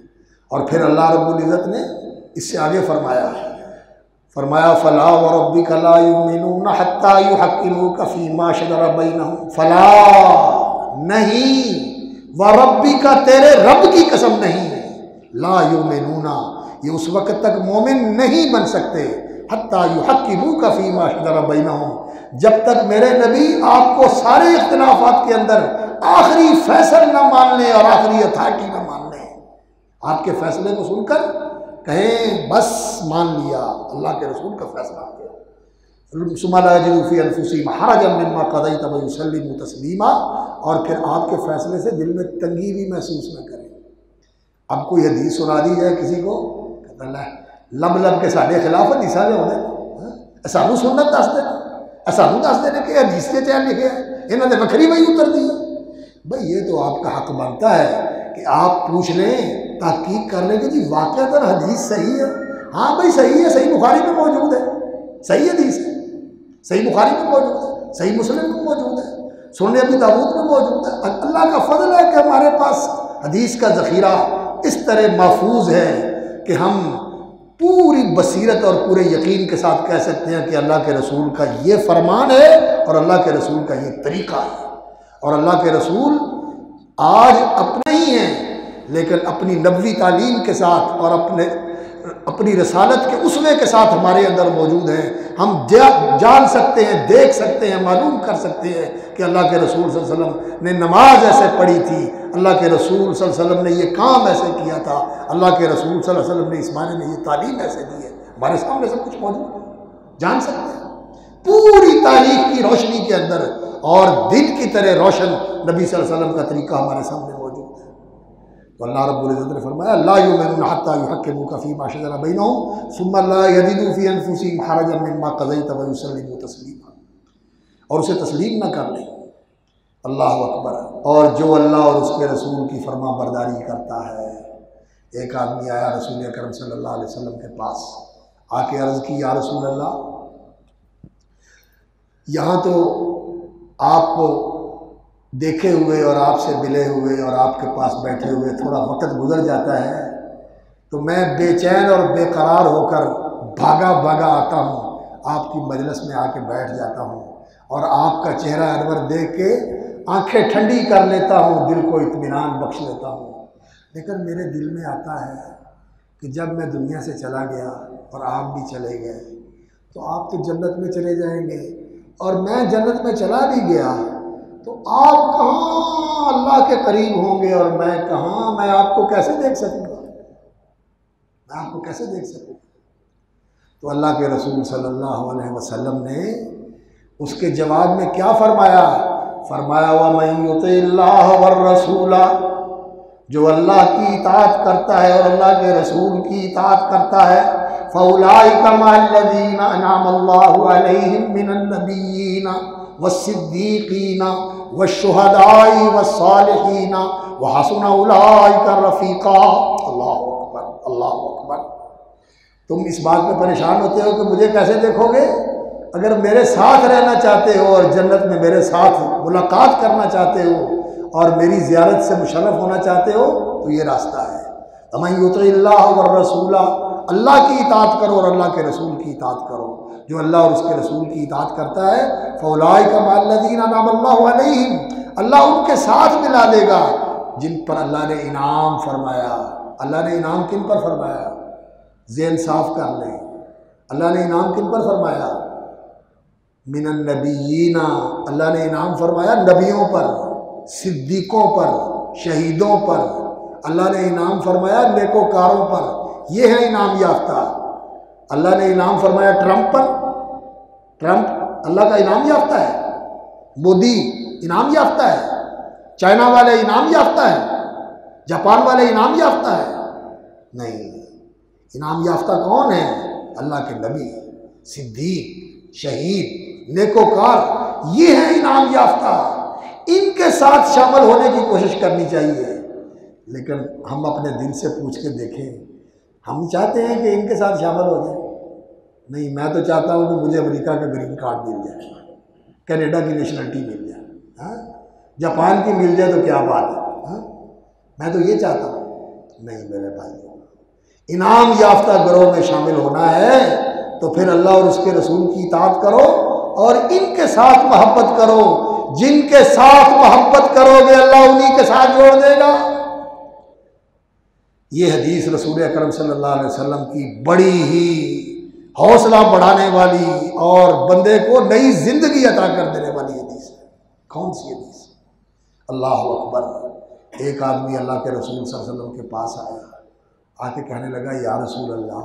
और फिर अल्लाह रब्बुल इज़्ज़त ने इससे आगे फरमाया फ़ला व रब्बिका ला युमिनूना हत्ता युहक्किमूका फ़ीमा शजरा बैनहुम, फ़ला नहीं, व रब्बिका तेरे रब की कसम नहीं, ला युमिनूना ये उस वक़्त तक मोमिन नहीं बन सकते, हत्ता युहक्किमूका फ़ीमा शजरा बैनहुम, जब तक मेरे नबी आपको सारे इख्तिलाफात के अंदर आखिरी फैसल न मान लें और आखिरी अथॉरिटी न मान लें। आपके फैसले को सुनकर कहें बस मान लिया, अल्लाह के रसूल का फैसला आ गया, सुम्मा ला यजिदू फ़ी अनफुसिहिम हरजन मिम्मा क़ज़ैत व युसल्लिमू तस्लीमा, और फिर आपके फैसले से दिल में तंगी भी महसूस न करें। अब कोई हदीस सुना दी जाए किसी को, कहता लब लब के साढ़े खिलाफ हदीसा में होने सानू सुन्नत दस देना, सानू दस देने के हदीस के चैन लिखे हैं, इन्होंने बखरी वही उतर दी। भाई ये तो आपका हक बनता है कि आप पूछ लें, तहकीक कर लें कि जी वाक़अतन हदीस सही है। हाँ भाई सही है, सही बुखारी में मौजूद है, सही हदीस है, सही बुखारी में मौजूद है, सही मुस्लिम में मौजूद है। सुनने अभी दाऊद में मौजूद है। अल्लाह का फजल है कि हमारे पास हदीस का ज़ख़ीरा इस तरह महफूज है कि हम पूरी बसीरत और पूरे यकीन के साथ कह सकते हैं कि अल्लाह के रसूल का ये फरमान है और अल्लाह के रसूल का ये तरीक़ा है। और अल्लाह के रसूल आज अपने ही हैं, लेकिन अपनी नबवी तालीम के साथ और अपनी रसालत के उसवे के साथ हमारे अंदर मौजूद हैं। हम जान सकते हैं, देख सकते हैं, मालूम कर सकते हैं कि अल्लाह के रसूल सल्लल्लाहु अलैहि वसल्लम ने नमाज ऐसे पढ़ी थी, अल्लाह के रसूल सल्लल्लाहु अलैहि वसल्लम ने ये काम ऐसे किया था, अल्लाह के रसूल सल्लल्लाहु अलैहि वसल्लम ने इस माने में ये तालीम ऐसे दी है। हमारे सामने सब कुछ मौजूद है, जान सकते हैं पूरी तारीख की रोशनी के अंदर, और दिन की तरह रोशन नबी सल्लल्लाहु अलैहि वसल्लम का तरीका हमारे सामने मौजूद है। तो अल्लाह रब्बुल इज़्ज़त ने फरमाया ला युमिनूना हत्ता युहक्किमूका फीमा शजरा बैनहुम सुम्मा ला यजिदू फी अनफुसिहिम हरजन मिम्मा क़ज़ैता व युसल्लिमू तस्लीमा, और उसे तस्लीम न कर ले। अल्लाह अकबर। और जो अल्लाह और उसके रसूल की फरमा बरदारी करता है। एक आदमी आया रसूल अकरम सल्लल्लाहु अलैहि वसल्लम के पास, आके अर्ज़ की या रसूल अल्लाह, यहाँ तो आपको देखे हुए और आपसे मिले हुए और आपके पास बैठे हुए थोड़ा वक्त गुजर जाता है, तो मैं बेचैन और बेकरार होकर भागा भागा आता हूँ, आपकी मजलिस में आके बैठ जाता हूँ और आपका चेहरा अनवर देख के आंखें ठंडी कर लेता हूँ, दिल को इत्मीनान बख्श लेता हूँ। लेकिन मेरे दिल में आता है कि जब मैं दुनिया से चला गया और आप भी चले गए तो आप तो जन्नत में चले जाएंगे, और मैं जन्नत में चला भी गया तो आप कहाँ अल्लाह के करीब होंगे और मैं कहाँ, मैं आपको कैसे देख सकूँगा, मैं आपको कैसे देख सकूँगा। तो अल्लाह के रसूल सल्लल्लाहु अलैहि वसल्लम ने उसके जवाब में क्या फरमाया? फरमाया व मन युतिल्लाह वर रसूला, जो अल्लाह की इताअत करता है और अल्लाह के रसूल की इताअत करता है, फउलाइका मअल्लज़ीना अनअमल्लाहु अलैहिम मिनन नबिय्यीना वस्सिद्दीक़ीना वश्शुहदाई वस्सालिहीना व हसुना उलाइका रफ़ीक़ा। अल्लाहु अकबर, अल्लाहु अकबर। तुम इस बात में परेशान होते हो कि मुझे कैसे देखोगे? अगर मेरे साथ रहना चाहते हो और जन्नत में मेरे साथ मुलाकात करना चाहते हो और मेरी ज़ियारत से मुशर्रफ होना चाहते हो तो ये रास्ता है। अमन युतिल्लाह वर रसूला, अल्लाह की इताअत करो और अल्लाह के रसूल की इताअत करो। जो अल्लाह और उसके रसूल की इताअत करता है, फौलाइका मअल्लज़ीना अनअमल्लाहु अलैहिम, अल्लाह उनके साथ मिला देगा जिन पर अल्लाह ने इनाम फरमाया। अल्लाह ने इनाम किन पर फरमाया? ज़ेहन साफ कर लें, अल्लाह ने इनाम किन पर फरमाया? मिनन नबिय्यीना, अल्लाह ने इनाम फरमाया नबियों पर, सिद्दीकों पर, शहीदों पर, अल्लाह ने इनाम फरमाया नेकोकारों पर। ये है इनाम याफ्ता। अल्लाह ने इनाम फरमाया ट्रंप पर, ट्रंप अल्लाह का इनाम याफ्ता है, मोदी इनाम याफ्ता है, चाइना वाले इनाम याफ्ता है, जापान वाले इनाम याफ्ता है? नहीं, इनाम याफ्ता कौन है? अल्लाह के नबी, सिद्दीक, शहीद, नेकोकार, ये है इनाम याफ्ता। इनके साथ शामिल होने की कोशिश करनी चाहिए। लेकिन हम अपने दिल से पूछ के देखें, हम चाहते हैं कि इनके साथ शामिल हो जाए? नहीं, मैं तो चाहता हूँ कि मुझे अमेरिका का ग्रीन कार्ड मिल जाए, कनाडा की नेशनलिटी मिल जाए, हाँ, जापान की मिल जाए तो क्या बात है, हाँ? मैं तो ये चाहता हूँ। नहीं मेरे भाई, इनाम याफ्ता गिरोह में शामिल होना है तो फिर अल्लाह और उसके रसूल की इताअत करो और इनके साथ मोहब्बत करो। जिनके साथ मोहब्बत करोगे अल्लाह उन्हीं के साथ जोड़ देगा। ये हदीस रसूल अकरम सल्लल्लाहु अलैहि वसल्लम की बड़ी ही हौसला बढ़ाने वाली और बंदे को नई जिंदगी अता कर देने वाली हदीस है। कौन सी हदीस? अल्लाह अकबर। एक आदमी अल्लाह के रसूल सल्लल्लाहु अलैहि वसल्लम के पास आया, आके कहने लगा या रसूल अल्लाह,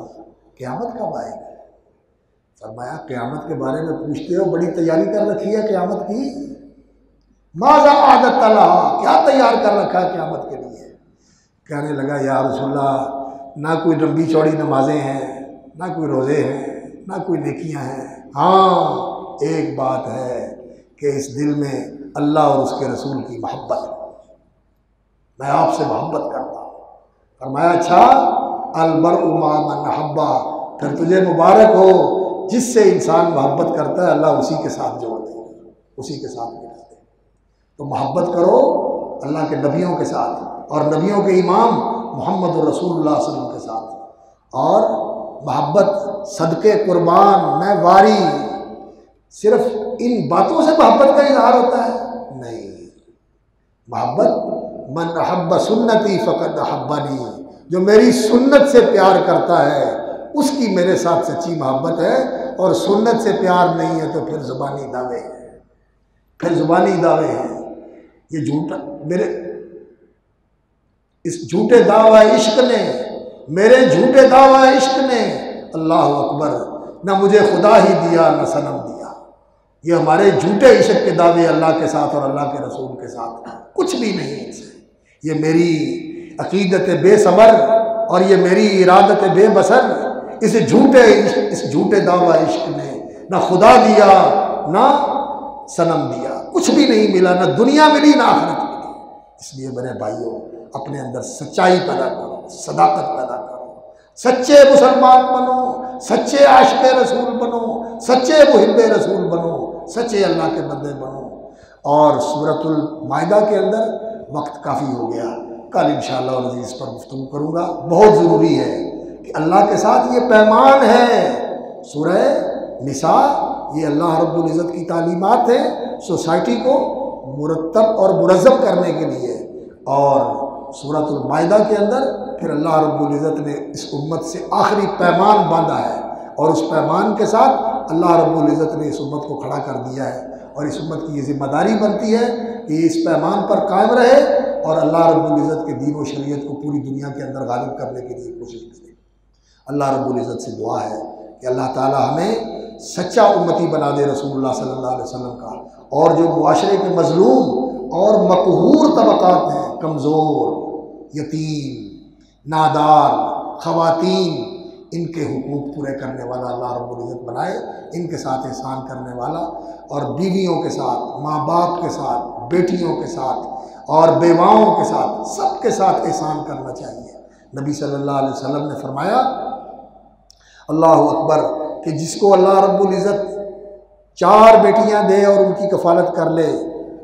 क़यामत कब आएगी? फरमाया क़यामत के बारे में पूछते हो, बड़ी तैयारी कर रखी है क़यामत की। माज़ा आदत तला, क्या तैयार कर रखा है क़यामत के लिए? कहने लगा या रसूलल्लाह, ना कोई लंबी चौड़ी नमाजें हैं, ना कोई रोज़े हैं, ना कोई नेकियां हैं। हाँ, एक बात है कि इस दिल में अल्लाह और उसके रसूल की मोहब्बत है, मैं आपसे मोहब्बत करता हूँ। फरमाया अच्छा, अलमरउ मा मन अहब्बा, फिर तुझे मुबारक हो, जिससे इंसान मोहब्बत करता है अल्लाह उसी के साथ जोड़ देगा, उसी के साथ मिला दे। तो मोहब्बत करो अल्लाह के नबियों के साथ और नबियों के इमाम मोहम्मद रसूलुल्लाह सल्लल्लाहु अलैहि वसल्लम के साथ। और मोहब्बत सदके कुर्बान मैं वारी, सिर्फ इन बातों से मोहब्बत का इजहार होता है? नहीं। मोहब्बत मन अहब्ब सुन्नती फ़क़द अहब्बनी, जो मेरी सुन्नत से प्यार करता है उसकी मेरे साथ सच्ची मोहब्बत है। और सुन्नत से प्यार नहीं है तो फिर ज़ुबानी दावे हैं, फिर ज़ुबानी दावे हैं। ये झूठा मेरे इस झूठे दावा इश्क ने, मेरे झूठे दावा इश्क ने, अल्लाह अकबर, न मुझे खुदा ही दिया न सनम दिया। ये हमारे झूठे इश्क के दावे अल्लाह के साथ और अल्लाह के रसूल के साथ कुछ भी नहीं है इनसे। ये मेरी अकीदत बेसबर और ये मेरी इरादत बेबसर, इस झूठे दावा इश्क ने ना खुदा दिया ना सनम दिया, कुछ भी नहीं मिला, ना दुनिया मिली ना आखिरत मिली। इसलिए मेरे भाइयों, अपने अंदर सच्चाई पैदा करो, सदाकत पैदा करो, सच्चे मुसलमान बनो, सच्चे आशिक़े रसूल बनो, सच्चे मुहिब्बे रसूल बनो, सच्चे अल्लाह के बंदे बनो। और सूरतुल माइदा के अंदर वक्त काफ़ी हो गया, कल इंशाअल्लाह अज़ीज़ इस पर गुफ्तगू करूँगा। बहुत ज़रूरी है कि अल्लाह के साथ ये पैमान है। सूरह निसा ये अल्लाह रब्बुल इज़्ज़त की तालीमात है सोसाइटी को मुरत्तब और मुनज़्ज़म करने के लिए। और सूरतुल माइदा के अंदर फिर अल्लाह रब्बुल इज़्ज़त ने इस उम्मत से आखिरी पैमान बांधा है और उस पैमान के साथ अल्लाह रब्बुल इज़्ज़त ने इस उम्मत को खड़ा कर दिया है। और इस उम्मत की ये ज़िम्मेदारी बनती है कि इस पैमान पर कायम रहे और अल्लाह रब्बुल इज़्ज़त के दीन और शरीयत को पूरी दुनिया के अंदर गालिब करने के लिए कोशिश करें। अल्लाह रब्बुल इज़्ज़त से दुआ है कि अल्लाह ताला हमें सच्चा उम्मती बना दे रसूलुल्लाह सल्लल्लाहु अलैहि वसल्लम का। और जो मुआशरे के मज़लूम और मक़हूर तबक़ात हैं, कमज़ोर, यतीम, नादार, ख़वातीन, इनके हुकूक पूरे करने वाला अल्लाह रब्बुल इज़्ज़त बनाए, इनके साथ एहसान करने वाला। और बीवियों के साथ, माँ बाप के साथ, बेटियों के साथ और बेवाओं के साथ, सबके साथ एहसान करना चाहिए। नबी सल्लल्लाहु अलैहि वसल्लम ने फरमाया, अल्लाह अकबर, कि जिसको अल्लाह रब्बुल इज़्ज़त 4 बेटियां दे और उनकी कफ़ालत कर ले,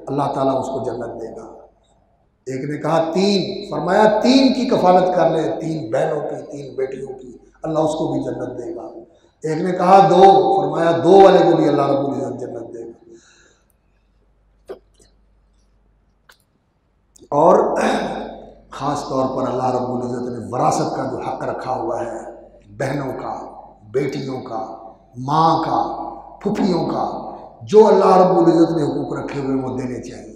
अल्लाह ताला उसको जन्नत देगा। एक ने कहा 3, फरमाया 3 की कफ़ालत कर ले, 3 बहनों की, 3 बेटियों की, अल्लाह उसको भी जन्नत देगा। एक ने कहा 2, फरमाया 2 वाले को भी अल्लाह रब्बुल इज़्ज़त जन्नत देगा। और ख़ास तौर पर अल्लाह रब्बुल इज़्ज़त ने वरासत का जो हक़ रखा हुआ है, बहनों का, बेटियों का, माँ का, फुफियों का, जो अल्लाह रब्बुल इज़्ज़त ने हुकूक रखे हुए वो देने चाहिए।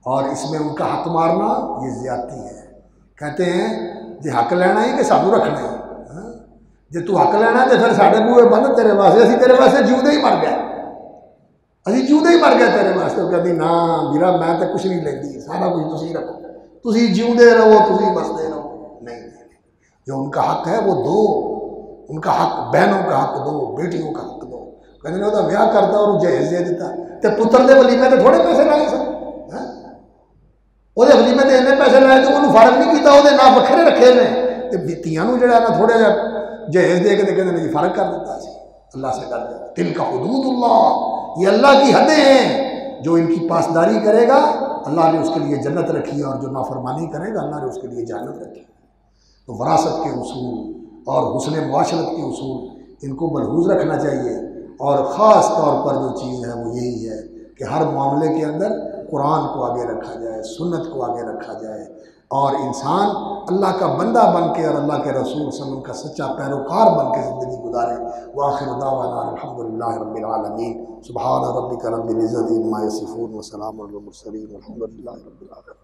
और इसमें उनका हक़ मारना ये ज़्यादती है। कहते हैं जे हक़ लेना ही कि सानू रखना है, जे तू हक़ लेना तो फिर साढ़े बूहे बंद तेरे वास्ते, असीं तेरे वास्ते जिउंदे ही मर गए, असीं जिउंदे ही मर गए तेरे वास्ते। कहती ना वीरा मैं तो कुछ नहीं लेंदी, सारा कुछ तुसीं रखो, तुसीं जिउंदे रहो, तुसीं बसते रहो। नहीं, जो उनका हक़ है वो दो, उनका हक़, बहनों का हक़ दो, बेटियों का हक़ दो। कहते ने ਉਹਦਾ ਵਿਆਹ करता और जहेज दे दिता तो पुत्र के वलीमे तो थोड़े पैसे लाए सन, ਉਹਦੇ वलीमे तो इन्ने पैसे लाए तो ਉਹਨੂੰ फर्क नहीं किया, ਉਹਦੇ ਨਾਂ ਵੱਖਰੇ रखे ने तो ਧੀਆਂ ਨੂੰ ਜਿਹੜਾ ना थोड़ा जिहा जहेज दे के कहते ने जी फ़र्क कर दिता। अल्लाह से डर जाओ, तिल का हुदूदुल्लाह, ये अल्लाह की हदें हैं। जो इनकी पासदारी करेगा अल्लाह ने उसके लिए जन्नत रखी है और जो नाफरमानी करेगा अल्लाह ने उसके लिए जहन्नम रखी है। तो वरासत के उसूल और हुस्न मुआशरत के उसूल इनको मलहूज़ रखना चाहिए। और ख़ास तौर पर जो चीज़ है वो यही है कि हर मामले के अंदर कुरान को आगे रखा जाए, सुन्नत को आगे रखा जाए और इंसान अल्लाह का बंदा बन के और अल्लाह के रसूल सल्लल्लाहु अलैहि वसल्लम का सच्चा पैरोकार बन के ज़िंदगी गुजारे। व आखिर दावाना अल्हम्दुलिल्लाहि रब्बिल आलमीन, सुब्हान रब्बिका रब्बिल इज़्ज़ति अम्मा यसिफून व सलामुन अलल मुरसलीन वल्हम्दुलिल्लाहि रब्बिल आलमीन।